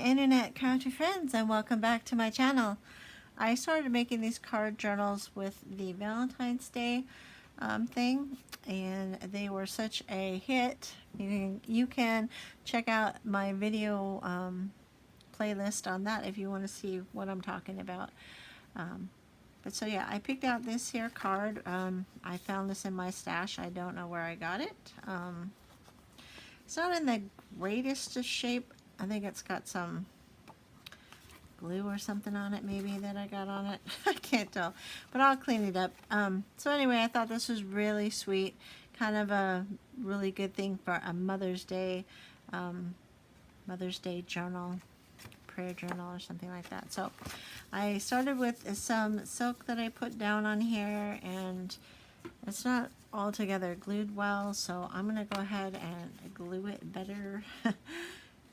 internet country friends, and welcome back to my channel. I started making these card journals with the Valentine's Day thing, and they were such a hit. You can check out my video playlist on that if you want to see what I'm talking about. But so yeah, I picked out this here card. I found this in my stash. I don't know where I got it. It's not in the greatest of shape. I think it's got some glue or something on it maybe that I got on it. I can't tell, but I'll clean it up. So anyway, I thought this was really sweet, kind of a really good thing for a Mother's Day journal, prayer journal or something like that. So I started with some silk that I put down on here, and it's not all together glued well, so I'm gonna go ahead and glue it better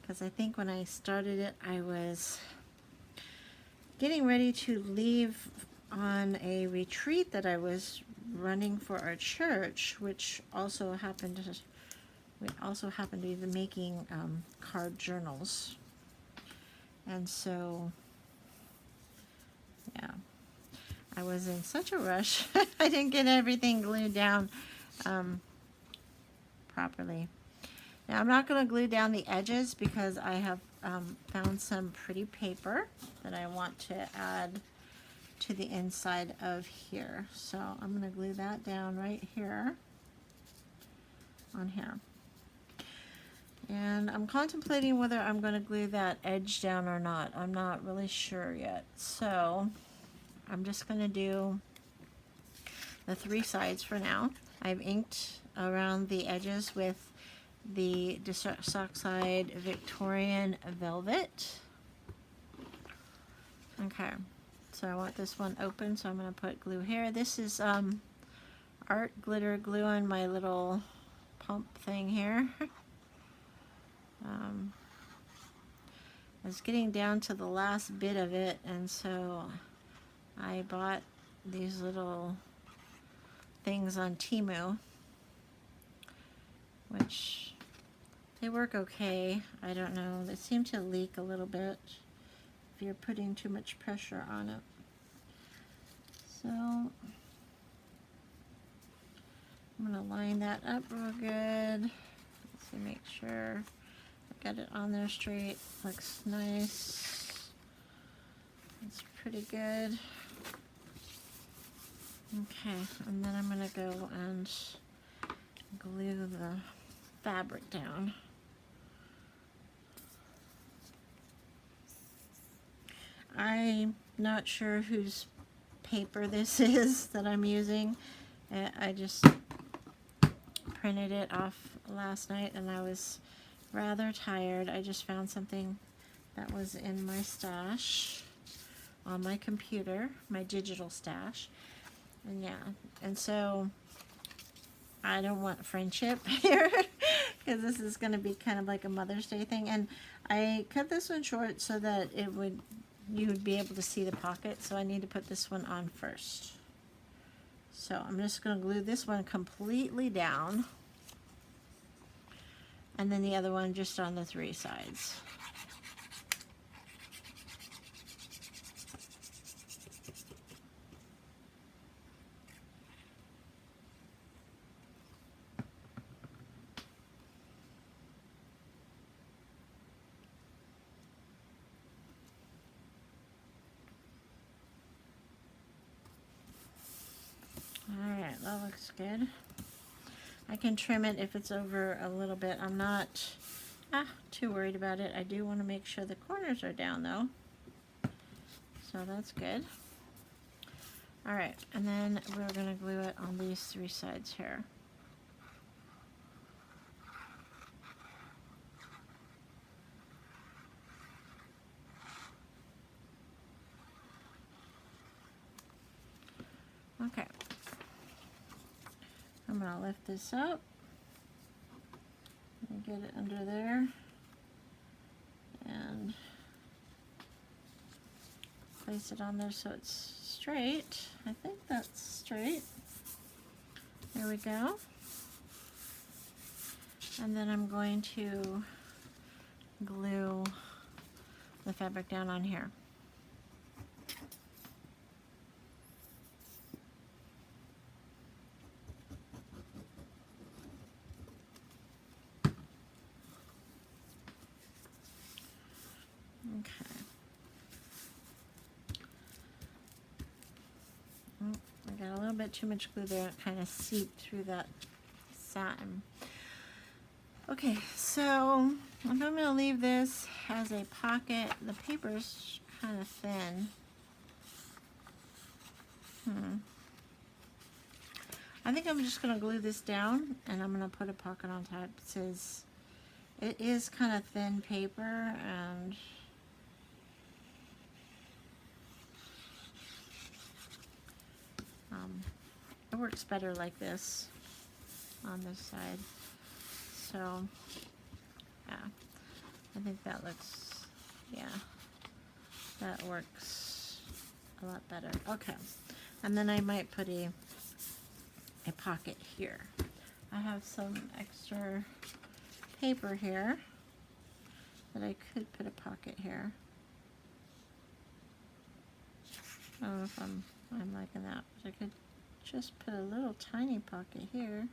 because I think when I started it I was getting ready to leave on a retreat that I was running for our church, which also happened to be making card journals. And so yeah, I was in such a rush. I didn't get everything glued down properly. Now I'm not going to glue down the edges because I have found some pretty paper that I want to add to the inside of here. So I'm going to glue that down right here on here. And I'm contemplating whether I'm going to glue that edge down or not. I'm not really sure yet. So I'm just going to do the three sides for now. I've inked around the edges with the Oxide Victorian Velvet. Okay, so I want this one open, so I'm going to put glue here. This is art glitter glue on my little pump thing here. I was getting down to the last bit of it, and so I bought these little things on Temu, which they work okay. I don't know, they seem to leak a little bit if you're putting too much pressure on it. So I'm going to line that up real good. Let's see, make sure I got it on there straight. Looks nice. It's pretty good. Okay, and then I'm going to go and glue the fabric down. I'm not sure whose paper this is that I'm using. I just printed it off last night and I was rather tired. I just found something that was in my stash on my computer, my digital stash. And yeah, and so I don't want friendship here because this is going to be kind of like a Mother's Day thing. And I cut this one short so that you would be able to see the pocket. So I need to put this one on first. So I'm just going to glue this one completely down, and then the other one just on the three sides. Alright, that looks good. I can trim it if it's over a little bit. I'm not too worried about it. I do want to make sure the corners are down though. So that's good. Alright, and then we're going to glue it on these three sides here. Okay. I'm going to lift this up and get it under there and place it on there so it's straight. I think that's straight. There we go. And then I'm going to glue the fabric down on here. Okay. Oh, I got a little bit too much glue there. It kind of seeped through that satin. Okay, so I'm going to leave this as a pocket. The paper's kind of thin. I think I'm just going to glue this down, and I'm going to put a pocket on top. It says it is kind of thin paper, and it works better like this on this side. So yeah, I think that looks, yeah, that works a lot better. Okay, and then I might put a pocket here. I have some extra paper here that I could put a pocket here. I don't know if I'm liking that, but I could just put a little tiny pocket here.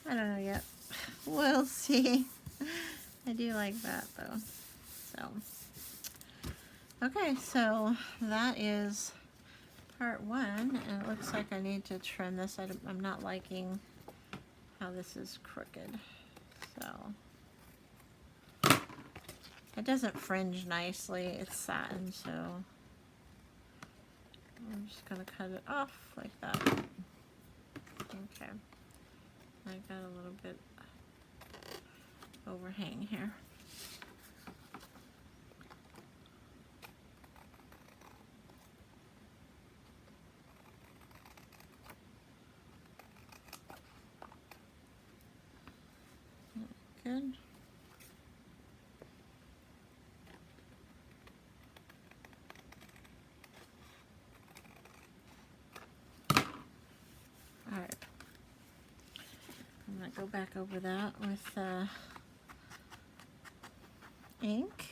I don't know yet. We'll see. I do like that though. So, okay, so that is part one, and it looks like I need to trim this. I'm not liking how this is crooked. So, it doesn't fringe nicely. It's satin, so I'm just going to cut it off like that. Okay. I got a little bit overhang here. Good. All right. I'm going to go back over that with ink.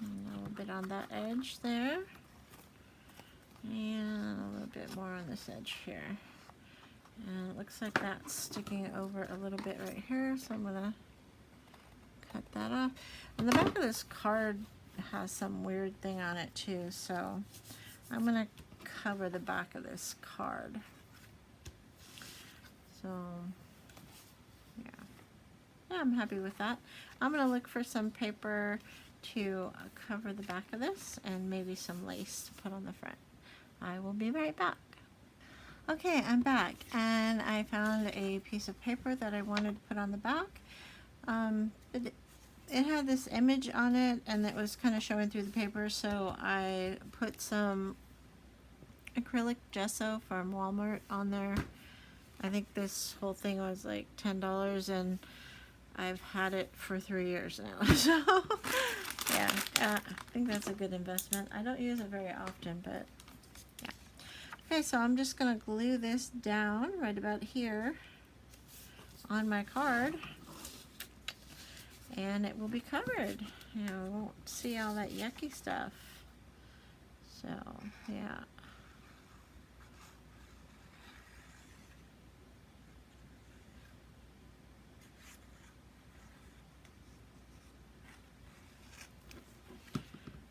And a little bit on that edge there. And a little bit more on this edge here. And it looks like that's sticking over a little bit right here, so I'm going to cut that off. And the back of this card has some weird thing on it too, so I'm going to cover the back of this card. So, yeah, I'm happy with that. I'm going to look for some paper to cover the back of this and maybe some lace to put on the front. I will be right back. Okay, I'm back, and I found a piece of paper that I wanted to put on the back. It had this image on it, and it was kind of showing through the paper, so I put some acrylic gesso from Walmart on there. I think this whole thing was like $10, and I've had it for 3 years now. So, yeah, I think that's a good investment. I don't use it very often, but yeah. Okay, so I'm just going to glue this down right about here on my card, and it will be covered. You know, we won't see all that yucky stuff. So, yeah.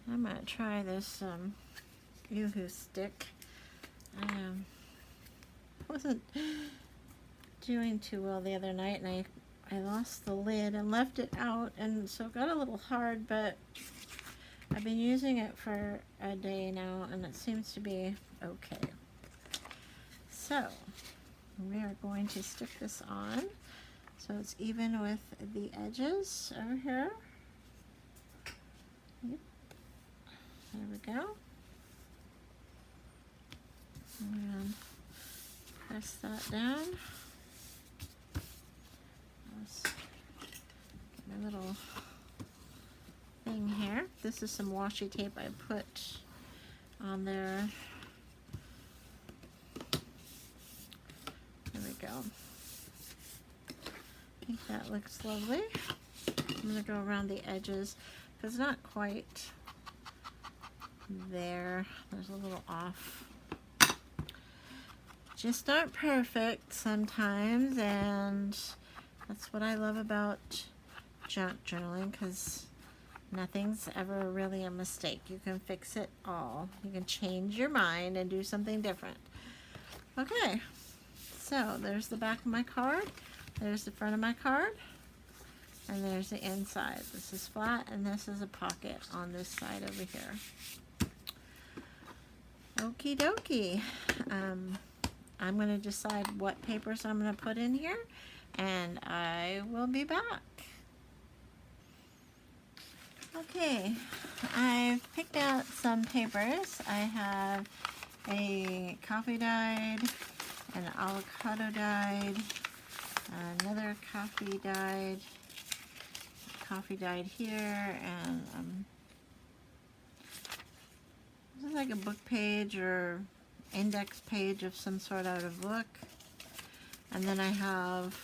I'm going to try this Yoo-hoo stick. I wasn't doing too well the other night, and I lost the lid and left it out, and so it got a little hard, but I've been using it for a day now, and it seems to be okay. So we are going to stick this on so it's even with the edges over here. Yep. There we go. And press that down. Let's get my little thing here. This is some washi tape I put on there. There we go. think that looks lovely. I'm going to go around the edges because it's not quite there. There's a little off. Just aren't perfect sometimes, and that's what I love about junk journaling, because nothing's ever really a mistake. You can fix it all. You can change your mind and do something different. Okay, so there's the back of my card, there's the front of my card, and there's the inside. This is flat, and this is a pocket on this side over here. Okie dokie. I'm going to decide what papers I'm going to put in here, and I will be back. Okay, I've picked out some papers. I have a coffee dyed, an avocado dyed, another coffee dyed here, and this is like a book page or index page of some sort out of book. And then I have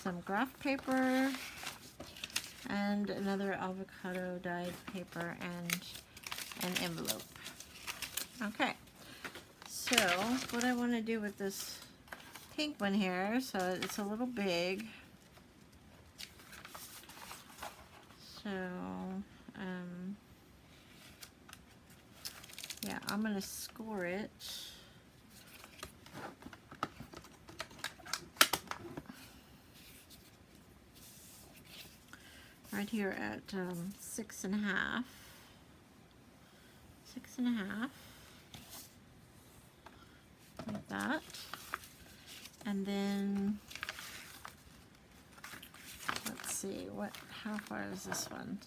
some graph paper and another avocado dyed paper and an envelope. Okay, so what I want to do with this pink one here, so it's a little big, so yeah, I'm going to score it right here at 6.5. 6.5. Like that. And then let's see, how far is this one?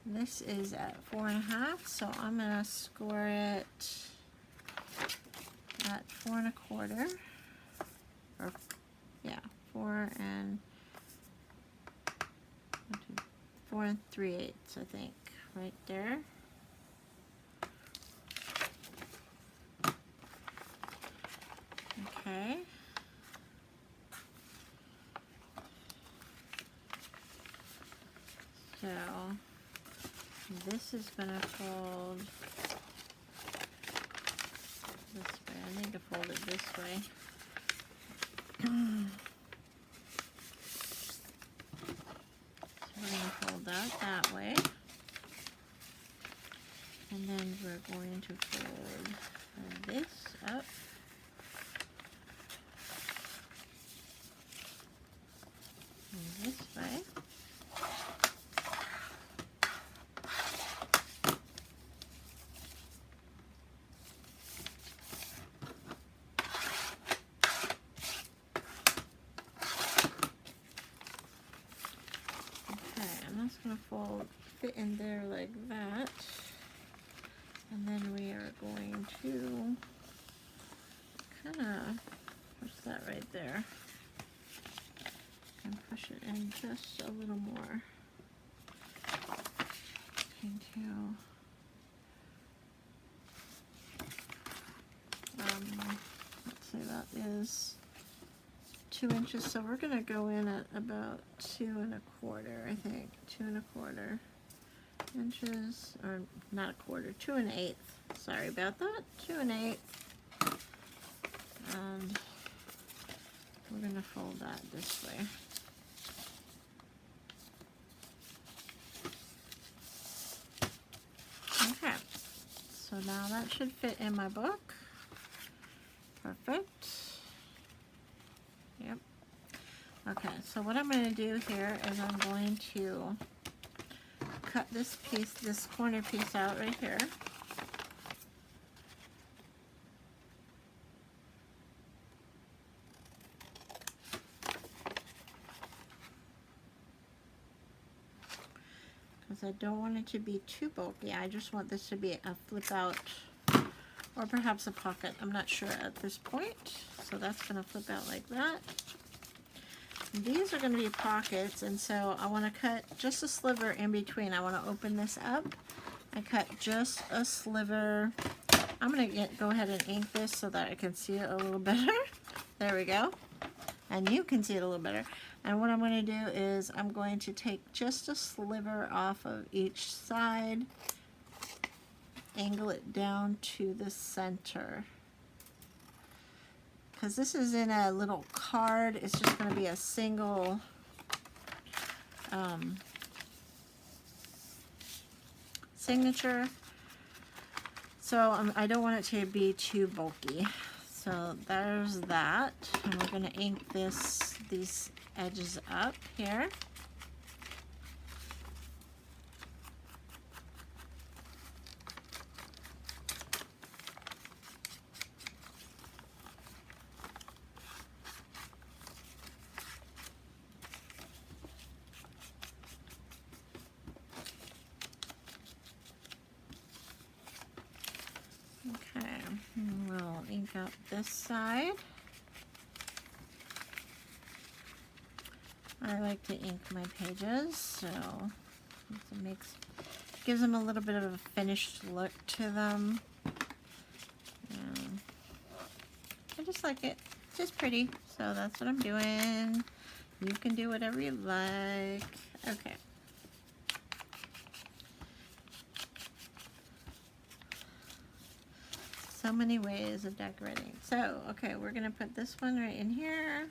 This is at 4.5, so I'm gonna score it at 4.25, or yeah, 4 3/8, I think, right there. Okay. So this is gonna fold this way. I need to fold it this way. So we're going to fold that way. And then we're going to fold this up. And this way. Going to fold, fit in there like that, and then we are going to kind of push that right there and push it in just a little more into let's say that is 2 inches, so we're going to go in at about 2.25, I think. 2.25 inches, or not a quarter, 2 1/8. Sorry about that, 2 1/8. And we're going to fold that this way. Okay, so now that should fit in my book. Perfect. Yep. Okay, so what I'm going to do here is I'm going to cut this piece, this corner piece out right here. Because I don't want it to be too bulky. I just want this to be a flip out, or perhaps a pocket. I'm not sure at this point. So that's going to flip out like that. These are going to be pockets, and so I want to cut just a sliver in between. I want to open this up. I cut just a sliver. I'm going to go ahead and ink this so that I can see it a little better. There we go. and you can see it a little better. And what I'm going to do is I'm going to take just a sliver off of each side, angle it down to the center. Because this is in a little card, it's just going to be a single signature. So I don't want it to be too bulky. So there's that. And we're going to ink these edges up here. Okay, we'll ink up this side. I like to ink my pages, so it gives them a little bit of a finished look to them. And I just like it. It's just pretty, so that's what I'm doing. You can do whatever you like. Okay. So many ways of decorating. So, okay, we're going to put this one right in here,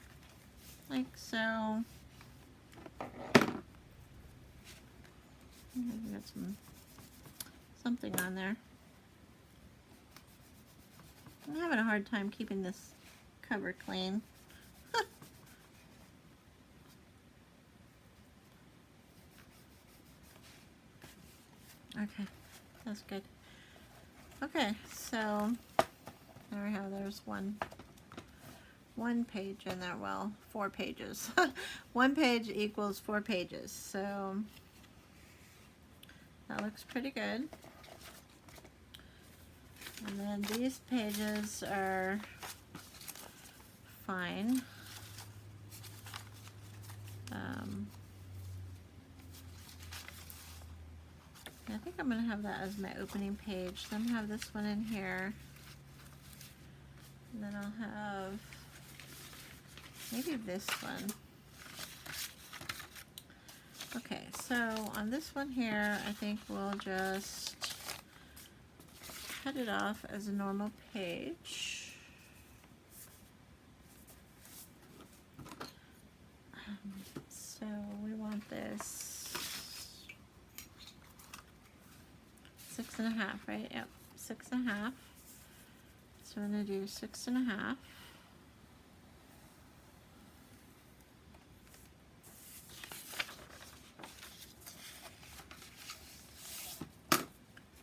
like so. Got something on there. I'm having a hard time keeping this cover clean. Okay, that's good. Okay, so there we have, there's one page in there. Well, 4 pages. One page equals 4 pages, so that looks pretty good. And then these pages are fine. I think I'm going to have that as my opening page. Then I have this one in here. And then I'll have maybe this one. Okay, so on this one here, I think we'll just cut it off as a normal page. So we want this 6.5, right? Yep, 6.5. So I'm going to do 6.5.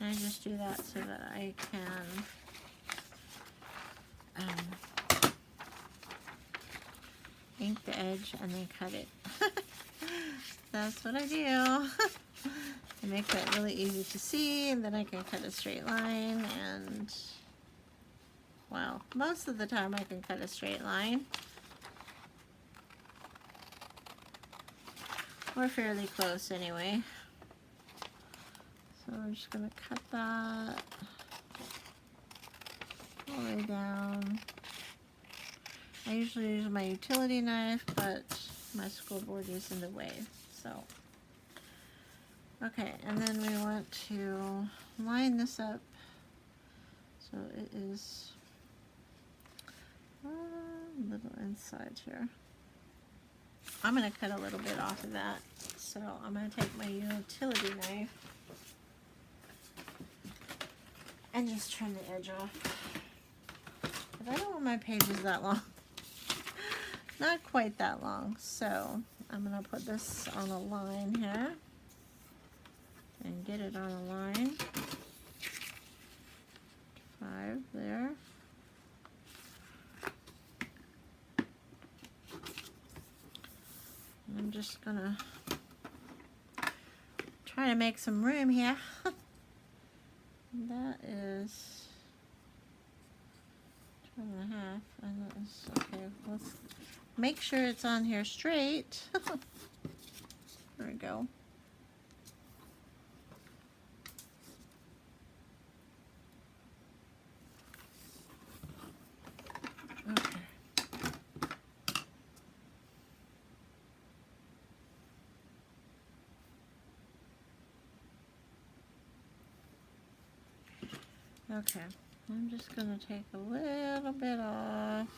And I just do that so that I can ink the edge and then cut it. That's what I do. It makes it really easy to see, and then I can cut a straight line, and well, most of the time I can cut a straight line. We're fairly close anyway. So we're just going to cut that all the way down. I usually use my utility knife, but my school board is in the way, so. Okay, and then we want to line this up so it is a little inside here. I'm going to cut a little bit off of that, so I'm going to take my utility knife and just trim the edge off. But I don't want my pages that long. Not quite that long, so I'm going to put this on a line here and get it on a line. 5 there. And I'm just gonna try to make some room here. That is 2.5, and that is okay. Let's make sure it's on here straight. There we go. Okay. Okay, I'm just going to take a little bit off.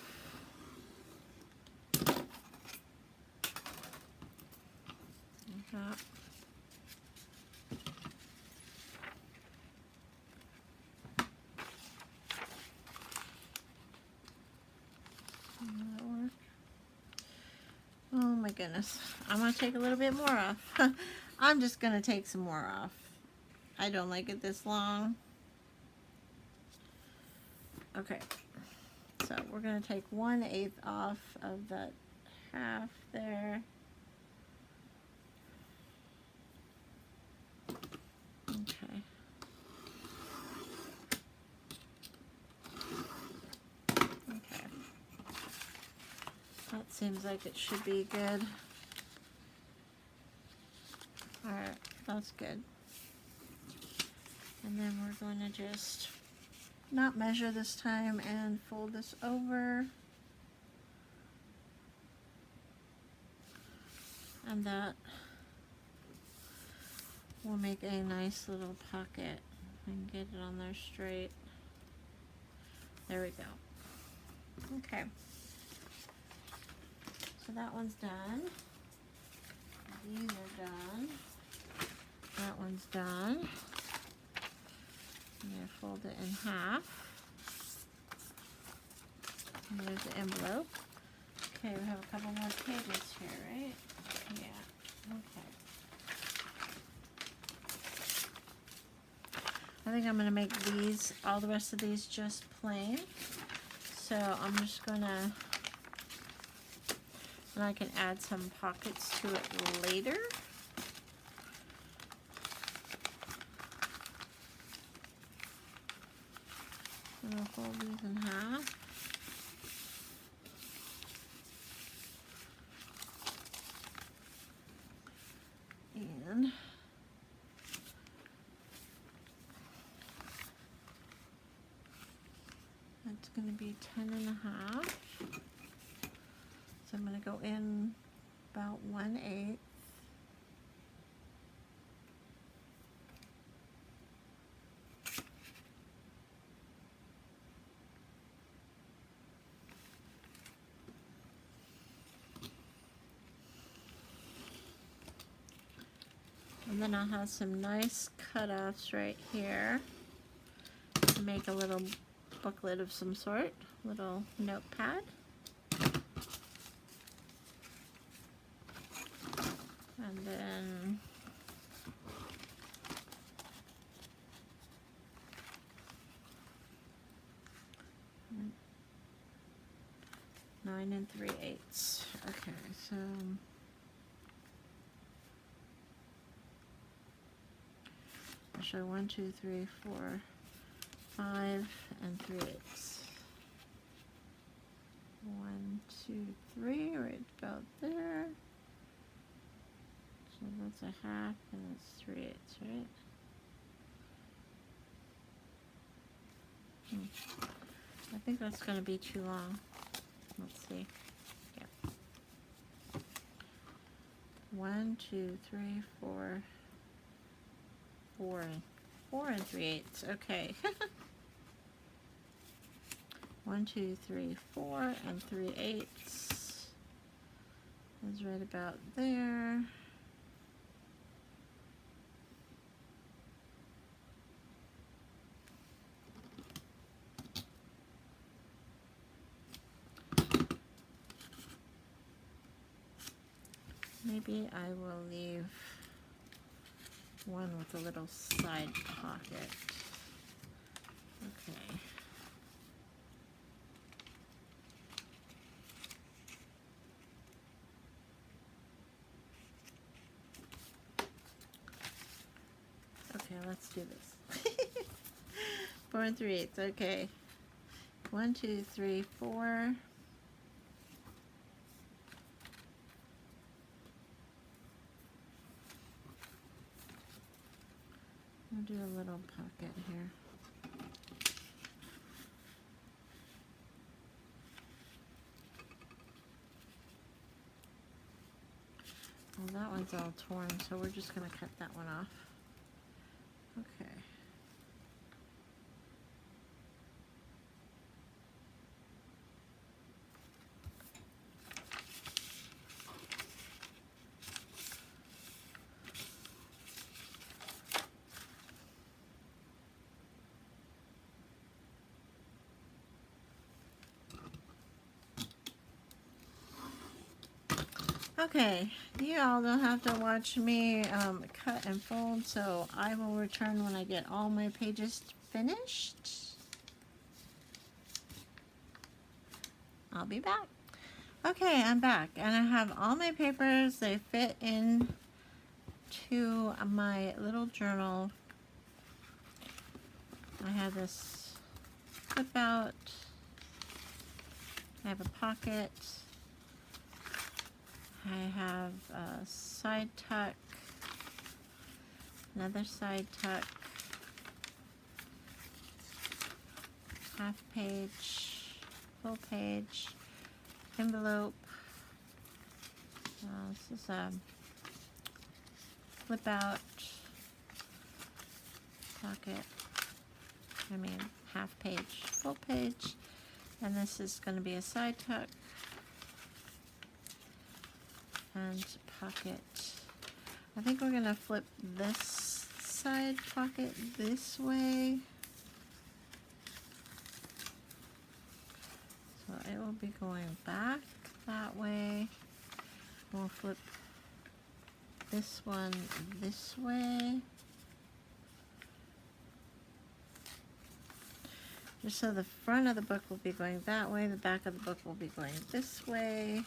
Like that. Will that work? Oh my goodness. I'm going to take a little bit more off. I'm just going to take some more off. I don't like it this long. Okay. So we're going to take 1/8 off of that half there. Okay. Okay. That seems like it should be good. Alright, that's good. And then we're going to just not measure this time and fold this over. And that will make a nice little pocket and get it on there straight. There we go. Okay. So that one's done. These are done. That one's done. I'm going to fold it in half. And there's the envelope. Okay, we have a couple more pages here, right? Yeah. Okay. I think I'm going to make these, all the rest of these just plain. So I'm just going to, and I can add some pockets to it later. I'm going to fold these in half. And that's going to be 10.5. So I'm going to go in about 1/8. And then I'll have some nice cutoffs right here to make a little booklet of some sort, little notepad. And then nine 3/8. Okay, so I'll show 1, 2, 3, 4, 5 3/8. 1, 2, 3, right about there. So that's a half and that's 3/8, right? I think that's going to be too long. Let's see. Yeah. 1, 2, 3, 4, 4 3/8. Okay. 1, 2, 3, 4 3/8 is right about there. Maybe I will leave one with a little side pocket. Okay. Okay, let's do this. 4 3/8. Okay. 1, 2, 3, 4. I'll do a little pocket here. Well, that one's all torn, so we're just going to cut that one off. Okay. Okay, you all don't have to watch me cut and fold, so I will return when I get all my pages finished. I'll be back. Okay, I'm back, and I have all my papers. They fit in to my little journal. I have this flip out. I have a pocket. I have a side tuck, another side tuck, half page, full page, envelope. This is a flip out pocket, half page, full page, and this is going to be a side tuck and pocket. I think we're going to flip this side pocket this way. So it will be going back that way. We'll flip this one this way. Just so the front of the book will be going that way, the back of the book will be going this way.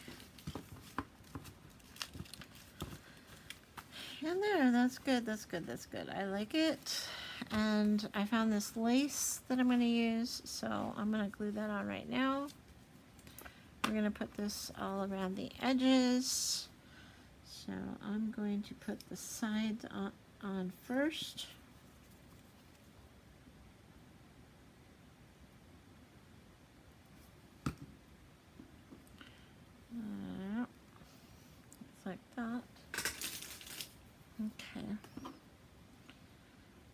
And there, that's good, that's good, that's good. I like it. And I found this lace that I'm going to use, so I'm going to glue that on right now. We're going to put this all around the edges. So I'm going to put the sides on first. Like that. Okay.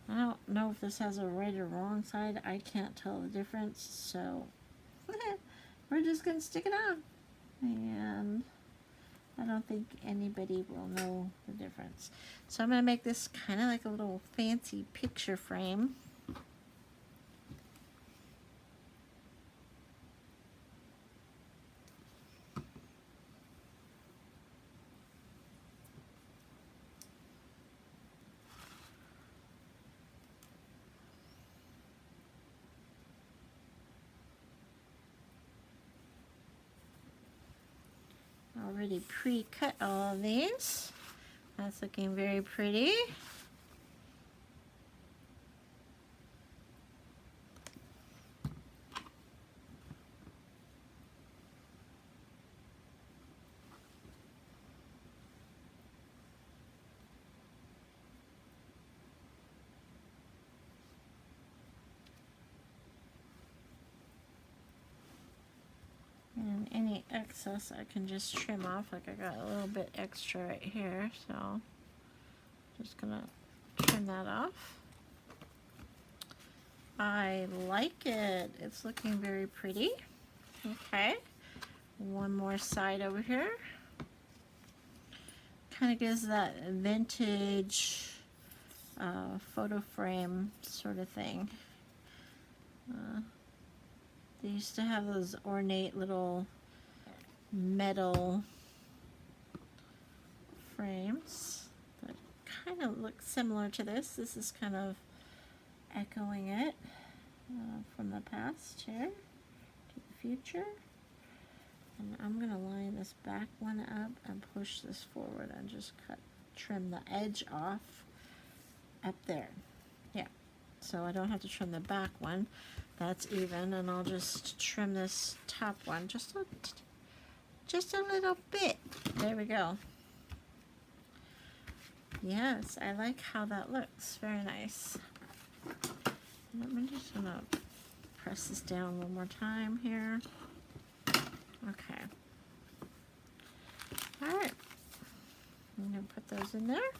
I don't know if this has a right or wrong side. I can't tell the difference, so we're just gonna stick it on. And I don't think anybody will know the difference. So I'm gonna make this kind of like a little fancy picture frame. Already pre-cut all of these. That's looking very pretty. And any excess I can just trim off. Like I got a little bit extra right here, so just gonna trim that off. I like it. It's looking very pretty. Okay, one more side over here. Kind of gives that vintage photo frame sort of thing. They used to have those ornate little metal frames that kind of look similar to this. This is kind of echoing it from the past here to the future. And I'm going to line this back one up and push this forward and just trim the edge off up there. Yeah, so I don't have to trim the back one. That's even, and I'll just trim this top one just a little bit. There we go. Yes, I like how that looks. Very nice. I'm just gonna press this down one more time here. Okay. All right. I'm gonna put those in there.